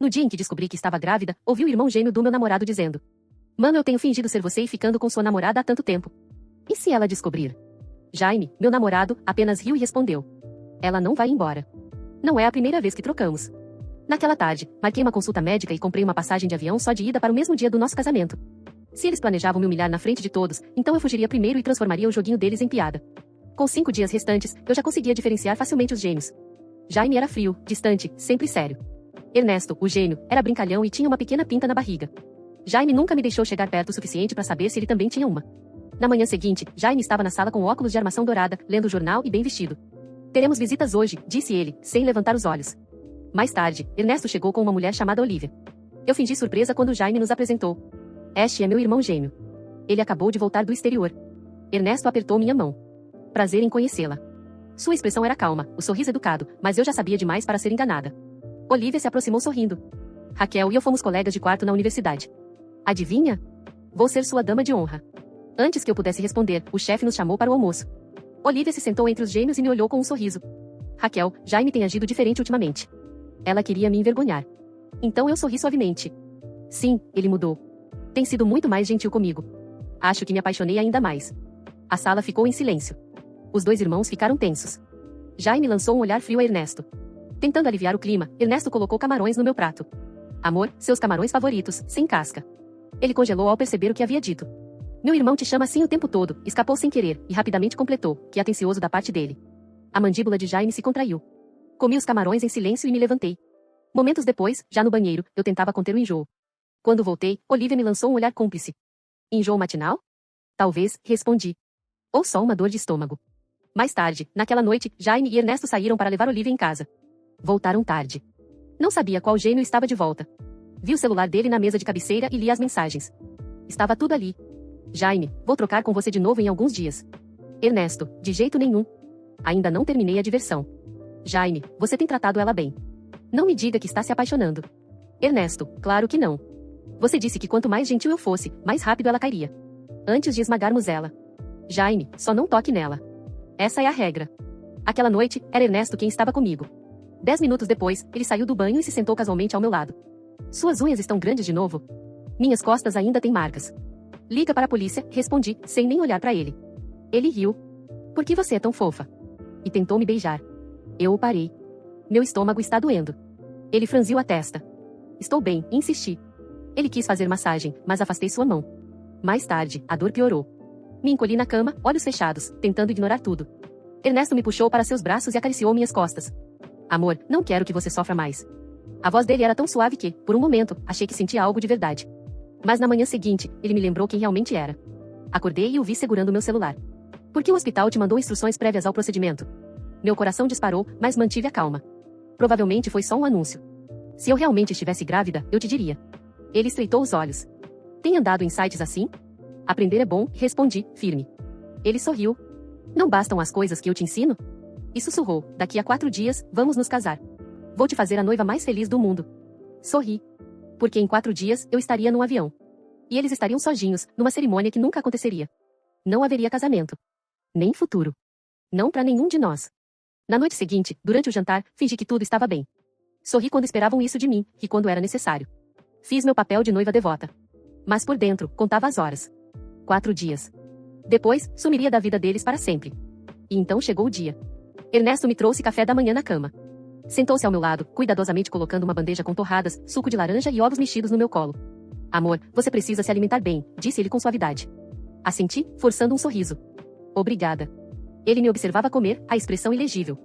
No dia em que descobri que estava grávida, ouvi o irmão gêmeo do meu namorado dizendo: Mano, eu tenho fingido ser você e ficando com sua namorada há tanto tempo. E se ela descobrir? Jaime, meu namorado, apenas riu e respondeu: Ela não vai embora. Não é a primeira vez que trocamos. Naquela tarde, marquei uma consulta médica e comprei uma passagem de avião só de ida para o mesmo dia do nosso casamento. Se eles planejavam me humilhar na frente de todos, então eu fugiria primeiro e transformaria o joguinho deles em piada. Com 5 dias restantes, eu já conseguia diferenciar facilmente os gêmeos. Jaime era frio, distante, sempre sério. Ernesto, o gêmeo, era brincalhão e tinha uma pequena pinta na barriga. Jaime nunca me deixou chegar perto o suficiente para saber se ele também tinha uma. Na manhã seguinte, Jaime estava na sala com óculos de armação dourada, lendo o jornal e bem vestido. Teremos visitas hoje, disse ele, sem levantar os olhos. Mais tarde, Ernesto chegou com uma mulher chamada Olivia. Eu fingi surpresa quando Jaime nos apresentou. Este é meu irmão gêmeo. Ele acabou de voltar do exterior. Ernesto apertou minha mão. Prazer em conhecê-la. Sua expressão era calma, o sorriso educado, mas eu já sabia demais para ser enganada. Olivia se aproximou sorrindo. Raquel e eu fomos colegas de quarto na universidade. Adivinha? Vou ser sua dama de honra. Antes que eu pudesse responder, o chefe nos chamou para o almoço. Olivia se sentou entre os gêmeos e me olhou com um sorriso. Raquel, Jaime tem agido diferente ultimamente. Ela queria me envergonhar. Então eu sorri suavemente. Sim, ele mudou. Tem sido muito mais gentil comigo. Acho que me apaixonei ainda mais. A sala ficou em silêncio. Os dois irmãos ficaram tensos. Jaime lançou um olhar frio a Ernesto. Tentando aliviar o clima, Ernesto colocou camarões no meu prato. Amor, seus camarões favoritos, sem casca. Ele congelou ao perceber o que havia dito. Meu irmão te chama assim o tempo todo, escapou sem querer, e rapidamente completou, que atencioso da parte dele. A mandíbula de Jaime se contraiu. Comi os camarões em silêncio e me levantei. Momentos depois, já no banheiro, eu tentava conter o enjoo. Quando voltei, Olivia me lançou um olhar cúmplice. Enjoo matinal? Talvez, respondi. Ou só uma dor de estômago. Mais tarde, naquela noite, Jaime e Ernesto saíram para levar Olivia em casa. Voltaram tarde. Não sabia qual gêmeo estava de volta. Vi o celular dele na mesa de cabeceira e li as mensagens. Estava tudo ali. Jaime, vou trocar com você de novo em alguns dias. Ernesto, de jeito nenhum. Ainda não terminei a diversão. Jaime, você tem tratado ela bem. Não me diga que está se apaixonando. Ernesto, claro que não. Você disse que quanto mais gentil eu fosse, mais rápido ela cairia. Antes de esmagarmos ela. Jaime, só não toque nela. Essa é a regra. Aquela noite, era Ernesto quem estava comigo. 10 minutos depois, ele saiu do banho e se sentou casualmente ao meu lado. Suas unhas estão grandes de novo? Minhas costas ainda têm marcas. Liga para a polícia, respondi, sem nem olhar para ele. Ele riu. Por que você é tão fofa? E tentou me beijar. Eu o parei. Meu estômago está doendo. Ele franziu a testa. Estou bem, insisti. Ele quis fazer massagem, mas afastei sua mão. Mais tarde, a dor piorou. Me encolhi na cama, olhos fechados, tentando ignorar tudo. Ernesto me puxou para seus braços e acariciou minhas costas. Amor, não quero que você sofra mais. A voz dele era tão suave que, por um momento, achei que sentia algo de verdade. Mas na manhã seguinte, ele me lembrou quem realmente era. Acordei e o vi segurando meu celular. Por que o hospital te mandou instruções prévias ao procedimento? Meu coração disparou, mas mantive a calma. Provavelmente foi só um anúncio. Se eu realmente estivesse grávida, eu te diria. Ele estreitou os olhos. Tem andado em sites assim? Aprender é bom, respondi, firme. Ele sorriu. Não bastam as coisas que eu te ensino? E sussurrou, daqui a 4 dias, vamos nos casar. Vou te fazer a noiva mais feliz do mundo. Sorri. Porque em 4 dias, eu estaria num avião. E eles estariam sozinhos, numa cerimônia que nunca aconteceria. Não haveria casamento. Nem futuro. Não para nenhum de nós. Na noite seguinte, durante o jantar, fingi que tudo estava bem. Sorri quando esperavam isso de mim, e quando era necessário. Fiz meu papel de noiva devota. Mas por dentro, contava as horas. 4 dias. Depois, sumiria da vida deles para sempre. E então chegou o dia. Ernesto me trouxe café da manhã na cama. Sentou-se ao meu lado, cuidadosamente colocando uma bandeja com torradas, suco de laranja e ovos mexidos no meu colo. Amor, você precisa se alimentar bem, disse ele com suavidade. Assenti, forçando um sorriso. Obrigada. Ele me observava comer, a expressão ilegível.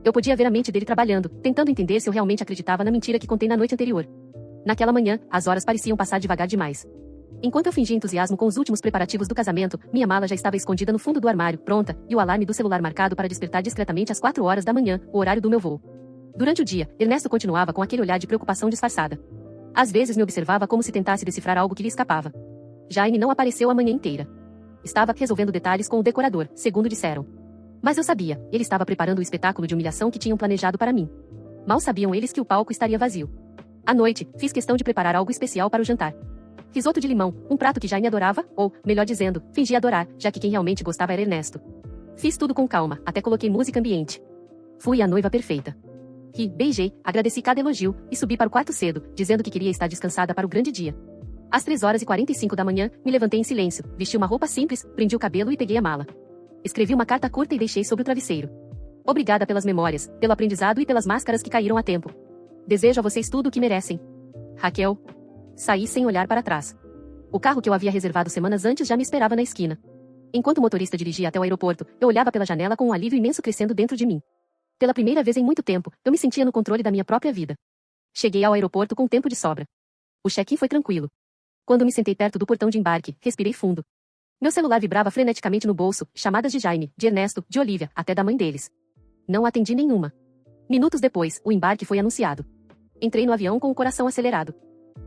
Eu podia ver a mente dele trabalhando, tentando entender se eu realmente acreditava na mentira que contei na noite anterior. Naquela manhã, as horas pareciam passar devagar demais. Enquanto eu fingia entusiasmo com os últimos preparativos do casamento, minha mala já estava escondida no fundo do armário, pronta, e o alarme do celular marcado para despertar discretamente às 4 horas da manhã, o horário do meu voo. Durante o dia, Ernesto continuava com aquele olhar de preocupação disfarçada. Às vezes me observava como se tentasse decifrar algo que lhe escapava. Jaime não apareceu a manhã inteira. Estava resolvendo detalhes com o decorador, segundo disseram. Mas eu sabia, ele estava preparando o espetáculo de humilhação que tinham planejado para mim. Mal sabiam eles que o palco estaria vazio. À noite, fiz questão de preparar algo especial para o jantar. Risoto de limão, um prato que Jaime adorava, ou, melhor dizendo, fingia adorar, já que quem realmente gostava era Ernesto. Fiz tudo com calma, até coloquei música ambiente. Fui a noiva perfeita. ri, beijei, agradeci cada elogio, e subi para o quarto cedo, dizendo que queria estar descansada para o grande dia. Às 3h45 da manhã, me levantei em silêncio, vesti uma roupa simples, prendi o cabelo e peguei a mala. Escrevi uma carta curta e deixei sobre o travesseiro. Obrigada pelas memórias, pelo aprendizado e pelas máscaras que caíram a tempo. Desejo a vocês tudo o que merecem. Raquel. Saí sem olhar para trás. O carro que eu havia reservado semanas antes já me esperava na esquina. Enquanto o motorista dirigia até o aeroporto, eu olhava pela janela com um alívio imenso crescendo dentro de mim. Pela primeira vez em muito tempo, eu me sentia no controle da minha própria vida. Cheguei ao aeroporto com tempo de sobra. O check-in foi tranquilo. Quando me sentei perto do portão de embarque, respirei fundo. Meu celular vibrava freneticamente no bolso, chamadas de Jaime, de Ernesto, de Olivia, até da mãe deles. Não atendi nenhuma. Minutos depois, o embarque foi anunciado. Entrei no avião com o coração acelerado.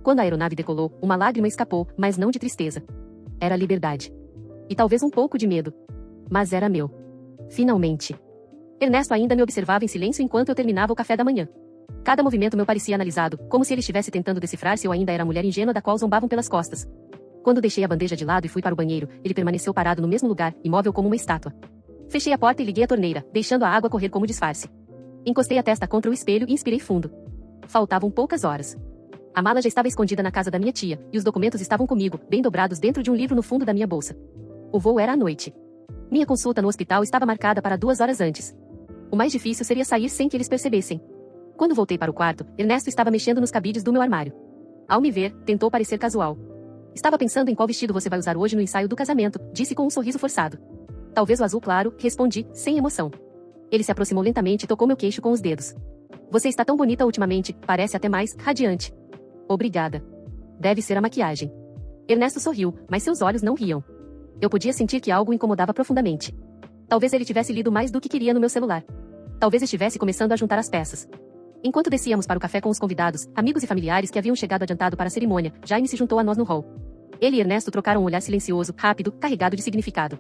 Quando a aeronave decolou, uma lágrima escapou, mas não de tristeza. Era liberdade. E talvez um pouco de medo. Mas era meu. Finalmente. Ernesto ainda me observava em silêncio enquanto eu terminava o café da manhã. Cada movimento meu parecia analisado, como se ele estivesse tentando decifrar se eu ainda era a mulher ingênua da qual zombavam pelas costas. Quando deixei a bandeja de lado e fui para o banheiro, ele permaneceu parado no mesmo lugar, imóvel como uma estátua. Fechei a porta e liguei a torneira, deixando a água correr como disfarce. Encostei a testa contra o espelho e inspirei fundo. Faltavam poucas horas. A mala já estava escondida na casa da minha tia, e os documentos estavam comigo, bem dobrados dentro de um livro no fundo da minha bolsa. O voo era à noite. Minha consulta no hospital estava marcada para 2 horas antes. O mais difícil seria sair sem que eles percebessem. Quando voltei para o quarto, Ernesto estava mexendo nos cabides do meu armário. Ao me ver, tentou parecer casual. Estava pensando em qual vestido você vai usar hoje no ensaio do casamento, disse com um sorriso forçado. Talvez o azul claro, respondi, sem emoção. Ele se aproximou lentamente e tocou meu queixo com os dedos. Você está tão bonita ultimamente, parece até mais radiante. Obrigada. Deve ser a maquiagem. Ernesto sorriu, mas seus olhos não riam. Eu podia sentir que algo o incomodava profundamente. Talvez ele tivesse lido mais do que queria no meu celular. Talvez estivesse começando a juntar as peças. Enquanto descíamos para o café com os convidados, amigos e familiares que haviam chegado adiantado para a cerimônia, Jaime se juntou a nós no hall. Ele e Ernesto trocaram um olhar silencioso, rápido, carregado de significado.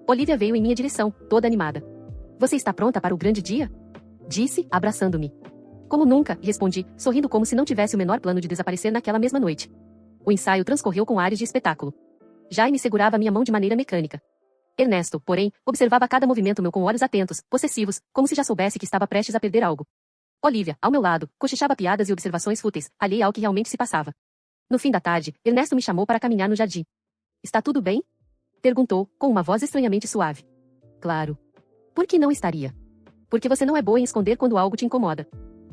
Olivia veio em minha direção, toda animada. Você está pronta para o grande dia? Disse, abraçando-me. Como nunca, respondi, sorrindo como se não tivesse o menor plano de desaparecer naquela mesma noite. O ensaio transcorreu com ares de espetáculo. Jaime segurava minha mão de maneira mecânica. Ernesto, porém, observava cada movimento meu com olhos atentos, possessivos, como se já soubesse que estava prestes a perder algo. Olivia, ao meu lado, cochichava piadas e observações fúteis, alheia ao que realmente se passava. No fim da tarde, Ernesto me chamou para caminhar no jardim. Está tudo bem? Perguntou, com uma voz estranhamente suave. Claro. Por que não estaria? Porque você não é boa em esconder quando algo te incomoda.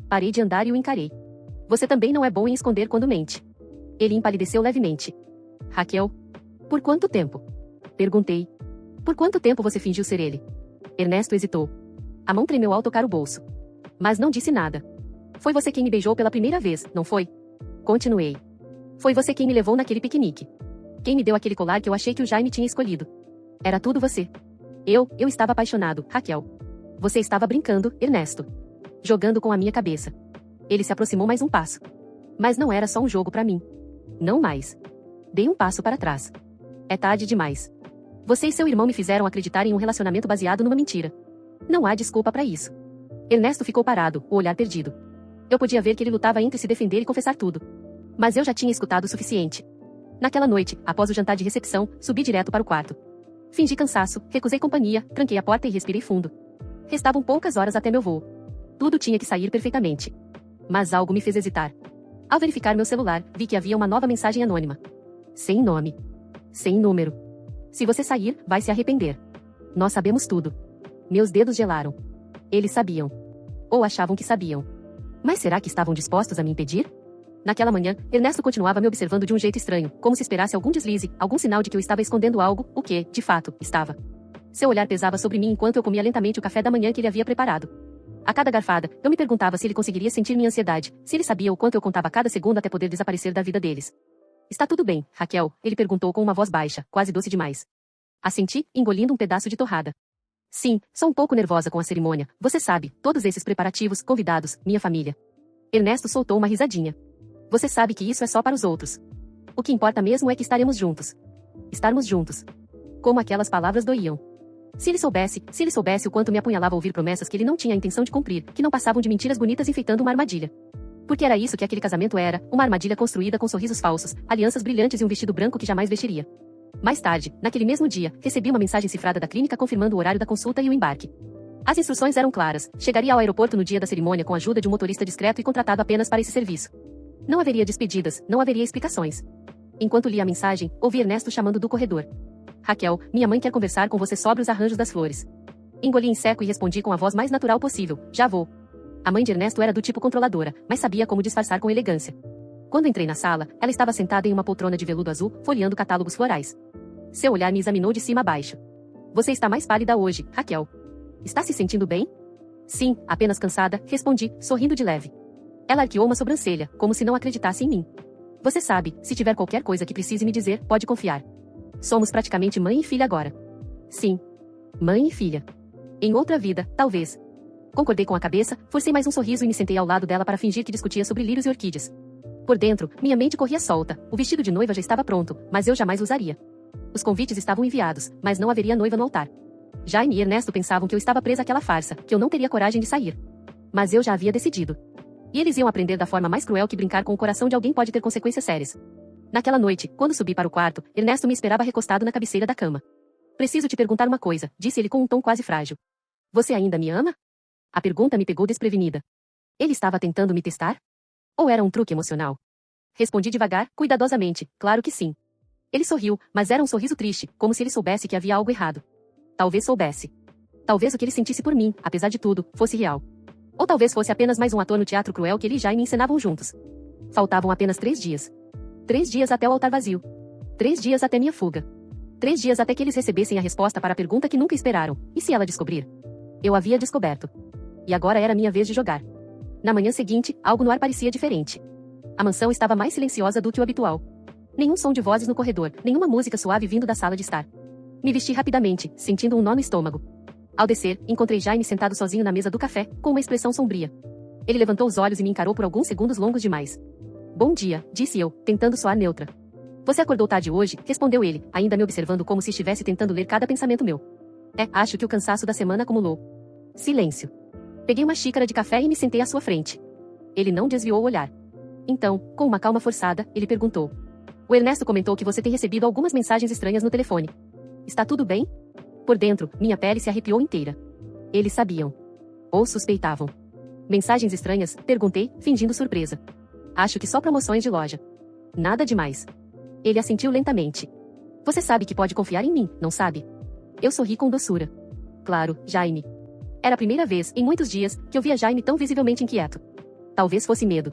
Parei de andar e o encarei. Você também não é bom em esconder quando mente. Ele empalideceu levemente. Raquel? Por quanto tempo? Perguntei. Por quanto tempo você fingiu ser ele? Ernesto hesitou. A mão tremeu ao tocar o bolso. Mas não disse nada. Foi você quem me beijou pela primeira vez, não foi? Continuei. Foi você quem me levou naquele piquenique. Quem me deu aquele colar que eu achei que o Jaime tinha escolhido. Era tudo você. Eu estava apaixonado, Raquel. Você estava brincando, Ernesto. Jogando com a minha cabeça. Ele se aproximou mais um passo. Mas não era só um jogo para mim. Não mais. Dei um passo para trás. É tarde demais. Você e seu irmão me fizeram acreditar em um relacionamento baseado numa mentira. Não há desculpa para isso. Ernesto ficou parado, o olhar perdido. Eu podia ver que ele lutava entre se defender e confessar tudo. Mas eu já tinha escutado o suficiente. Naquela noite, após o jantar de recepção, subi direto para o quarto. Fingi cansaço, recusei companhia, tranquei a porta e respirei fundo. Restavam poucas horas até meu voo. Tudo tinha que sair perfeitamente. Mas algo me fez hesitar. Ao verificar meu celular, vi que havia uma nova mensagem anônima. Sem nome. Sem número. Se você sair, vai se arrepender. Nós sabemos tudo. Meus dedos gelaram. Eles sabiam. Ou achavam que sabiam. Mas será que estavam dispostos a me impedir? Naquela manhã, Ernesto continuava me observando de um jeito estranho, como se esperasse algum deslize, algum sinal de que eu estava escondendo algo, o que, de fato, estava. Seu olhar pesava sobre mim enquanto eu comia lentamente o café da manhã que ele havia preparado. A cada garfada, eu me perguntava se ele conseguiria sentir minha ansiedade, se ele sabia o quanto eu contava cada segundo até poder desaparecer da vida deles. Está tudo bem, Raquel? Ele perguntou com uma voz baixa, quase doce demais. Assenti, engolindo um pedaço de torrada. Sim, sou um pouco nervosa com a cerimônia, você sabe, todos esses preparativos, convidados, minha família. Ernesto soltou uma risadinha. Você sabe que isso é só para os outros. O que importa mesmo é que estaremos juntos. Estarmos juntos. Como aquelas palavras doíam. Se ele soubesse o quanto me apunhalava ouvir promessas que ele não tinha a intenção de cumprir, que não passavam de mentiras bonitas enfeitando uma armadilha. Porque era isso que aquele casamento era, uma armadilha construída com sorrisos falsos, alianças brilhantes e um vestido branco que jamais vestiria. Mais tarde, naquele mesmo dia, recebi uma mensagem cifrada da clínica confirmando o horário da consulta e o embarque. As instruções eram claras. Chegaria ao aeroporto no dia da cerimônia com a ajuda de um motorista discreto e contratado apenas para esse serviço. Não haveria despedidas, não haveria explicações. Enquanto lia a mensagem, ouvi Ernesto chamando do corredor. Raquel, minha mãe quer conversar com você sobre os arranjos das flores. Engoli em seco e respondi com a voz mais natural possível. Já vou. A mãe de Ernesto era do tipo controladora, mas sabia como disfarçar com elegância. Quando entrei na sala, ela estava sentada em uma poltrona de veludo azul, folheando catálogos florais. Seu olhar me examinou de cima a baixo. Você está mais pálida hoje, Raquel. Está se sentindo bem? Sim, apenas cansada, respondi, sorrindo de leve. Ela arqueou uma sobrancelha, como se não acreditasse em mim. Você sabe, se tiver qualquer coisa que precise me dizer, pode confiar. Somos praticamente mãe e filha agora. Sim. Mãe e filha. Em outra vida, talvez. Concordei com a cabeça, forcei mais um sorriso e me sentei ao lado dela para fingir que discutia sobre lírios e orquídeas. Por dentro, minha mente corria solta, o vestido de noiva já estava pronto, mas eu jamais usaria. Os convites estavam enviados, mas não haveria noiva no altar. Jaime e Ernesto pensavam que eu estava presa àquela farsa, que eu não teria coragem de sair. Mas eu já havia decidido. E eles iam aprender da forma mais cruel que brincar com o coração de alguém pode ter consequências sérias. Naquela noite, quando subi para o quarto, Ernesto me esperava recostado na cabeceira da cama. Preciso te perguntar uma coisa, disse ele com um tom quase frágil. Você ainda me ama? A pergunta me pegou desprevenida. Ele estava tentando me testar? Ou era um truque emocional? Respondi devagar, cuidadosamente, claro que sim. Ele sorriu, mas era um sorriso triste, como se ele soubesse que havia algo errado. Talvez soubesse. Talvez o que ele sentisse por mim, apesar de tudo, fosse real. Ou talvez fosse apenas mais um ator no teatro cruel que ele e Jaime encenavam juntos. Faltavam apenas 3 dias. 3 dias até o altar vazio. 3 dias até minha fuga. 3 dias até que eles recebessem a resposta para a pergunta que nunca esperaram. E se ela descobrir? Eu havia descoberto. E agora era minha vez de jogar. Na manhã seguinte, algo no ar parecia diferente. A mansão estava mais silenciosa do que o habitual. Nenhum som de vozes no corredor, nenhuma música suave vindo da sala de estar. Me vesti rapidamente, sentindo um nó no estômago. Ao descer, encontrei Jaime sentado sozinho na mesa do café, com uma expressão sombria. Ele levantou os olhos e me encarou por alguns segundos longos demais. Bom dia, disse eu, tentando soar neutra. Você acordou tarde hoje? Respondeu ele, ainda me observando como se estivesse tentando ler cada pensamento meu. Acho que o cansaço da semana acumulou. Silêncio. Peguei uma xícara de café e me sentei à sua frente. Ele não desviou o olhar. Então, com uma calma forçada, ele perguntou. O Ernesto comentou que você tem recebido algumas mensagens estranhas no telefone. Está tudo bem? Por dentro, minha pele se arrepiou inteira. Eles sabiam. Ou suspeitavam. Mensagens estranhas? Perguntei, fingindo surpresa. Acho que só promoções de loja. Nada demais. Ele assentiu lentamente. Você sabe que pode confiar em mim, não sabe? Eu sorri com doçura. Claro, Jaime. Era a primeira vez, em muitos dias, que eu via Jaime tão visivelmente inquieto. Talvez fosse medo.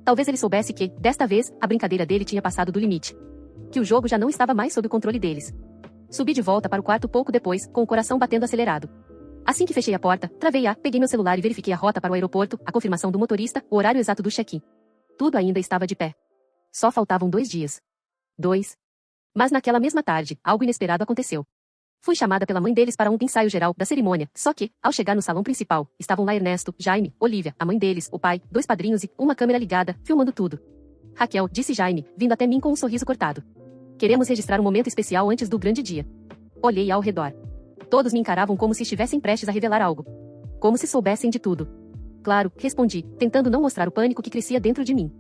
Talvez ele soubesse que, desta vez, a brincadeira dele tinha passado do limite. Que o jogo já não estava mais sob o controle deles. Subi de volta para o quarto pouco depois, com o coração batendo acelerado. Assim que fechei a porta, travei-a, peguei meu celular e verifiquei a rota para o aeroporto, a confirmação do motorista, o horário exato do check-in. Tudo ainda estava de pé. Só faltavam 2 dias. 2. Mas naquela mesma tarde, algo inesperado aconteceu. Fui chamada pela mãe deles para um ensaio geral da cerimônia, só que, ao chegar no salão principal, estavam lá Ernesto, Jaime, Olivia, a mãe deles, o pai, 2 padrinhos e uma câmera ligada, filmando tudo. Raquel, disse Jaime, vindo até mim com um sorriso cortado. Queremos registrar um momento especial antes do grande dia. Olhei ao redor. Todos me encaravam como se estivessem prestes a revelar algo. Como se soubessem de tudo. Claro, respondi, tentando não mostrar o pânico que crescia dentro de mim.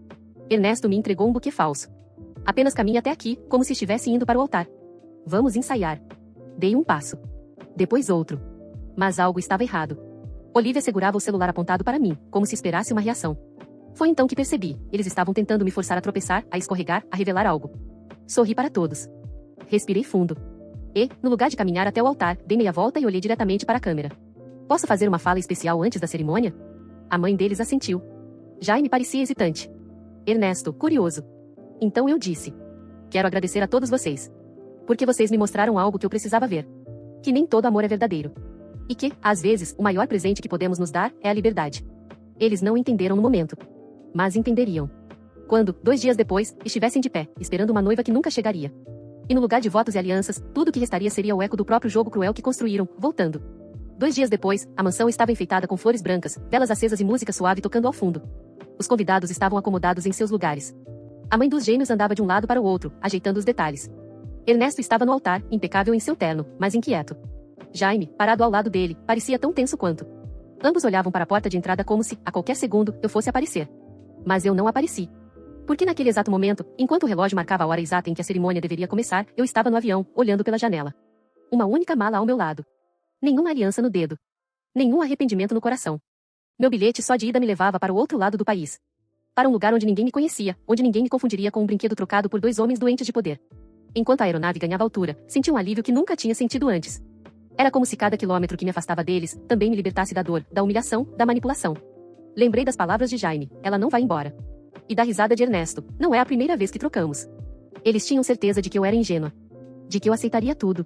Ernesto me entregou um buquê falso. Apenas caminhe até aqui, como se estivesse indo para o altar. Vamos ensaiar. Dei um passo. Depois outro. Mas algo estava errado. Olivia segurava o celular apontado para mim, como se esperasse uma reação. Foi então que percebi, eles estavam tentando me forçar a tropeçar, a escorregar, a revelar algo. Sorri para todos. Respirei fundo. E, no lugar de caminhar até o altar, dei meia volta e olhei diretamente para a câmera. Posso fazer uma fala especial antes da cerimônia? A mãe deles assentiu. Jaime parecia hesitante. Ernesto, curioso. Então eu disse. Quero agradecer a todos vocês. Porque vocês me mostraram algo que eu precisava ver. Que nem todo amor é verdadeiro. E que, às vezes, o maior presente que podemos nos dar é a liberdade. Eles não entenderam no momento. Mas entenderiam. Quando, 2 dias depois, estivessem de pé, esperando uma noiva que nunca chegaria. E no lugar de votos e alianças, tudo o que restaria seria o eco do próprio jogo cruel que construíram, voltando. 2 dias depois, a mansão estava enfeitada com flores brancas, velas acesas e música suave tocando ao fundo. Os convidados estavam acomodados em seus lugares. A mãe dos gêmeos andava de um lado para o outro, ajeitando os detalhes. Ernesto estava no altar, impecável em seu terno, mas inquieto. Jaime, parado ao lado dele, parecia tão tenso quanto. Ambos olhavam para a porta de entrada como se, a qualquer segundo, eu fosse aparecer. Mas eu não apareci. Porque naquele exato momento, enquanto o relógio marcava a hora exata em que a cerimônia deveria começar, eu estava no avião, olhando pela janela. Uma única mala ao meu lado. Nenhuma aliança no dedo. Nenhum arrependimento no coração. Meu bilhete só de ida me levava para o outro lado do país. Para um lugar onde ninguém me conhecia, onde ninguém me confundiria com um brinquedo trocado por dois homens doentes de poder. Enquanto a aeronave ganhava altura, senti um alívio que nunca tinha sentido antes. Era como se cada quilômetro que me afastava deles também me libertasse da dor, da humilhação, da manipulação. Lembrei das palavras de Jaime, ela não vai embora. E da risada de Ernesto, não é a primeira vez que trocamos. Eles tinham certeza de que eu era ingênua. De que eu aceitaria tudo.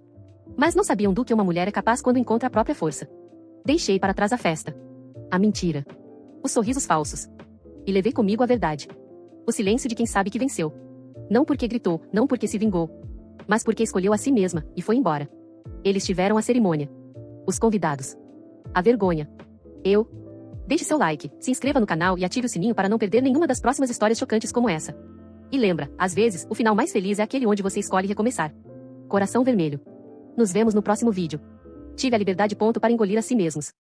Mas não sabiam do que uma mulher é capaz quando encontra a própria força. Deixei para trás a festa. A mentira. Os sorrisos falsos. E levei comigo a verdade. O silêncio de quem sabe que venceu. Não porque gritou, não porque se vingou. Mas porque escolheu a si mesma, e foi embora. Eles tiveram a cerimônia. Os convidados. A vergonha. Eu. Deixe seu like, se inscreva no canal e ative o sininho para não perder nenhuma das próximas histórias chocantes como essa. E lembra, às vezes, o final mais feliz é aquele onde você escolhe recomeçar. Coração vermelho. Nos vemos no próximo vídeo. Tive a liberdade para engolir a si mesmos.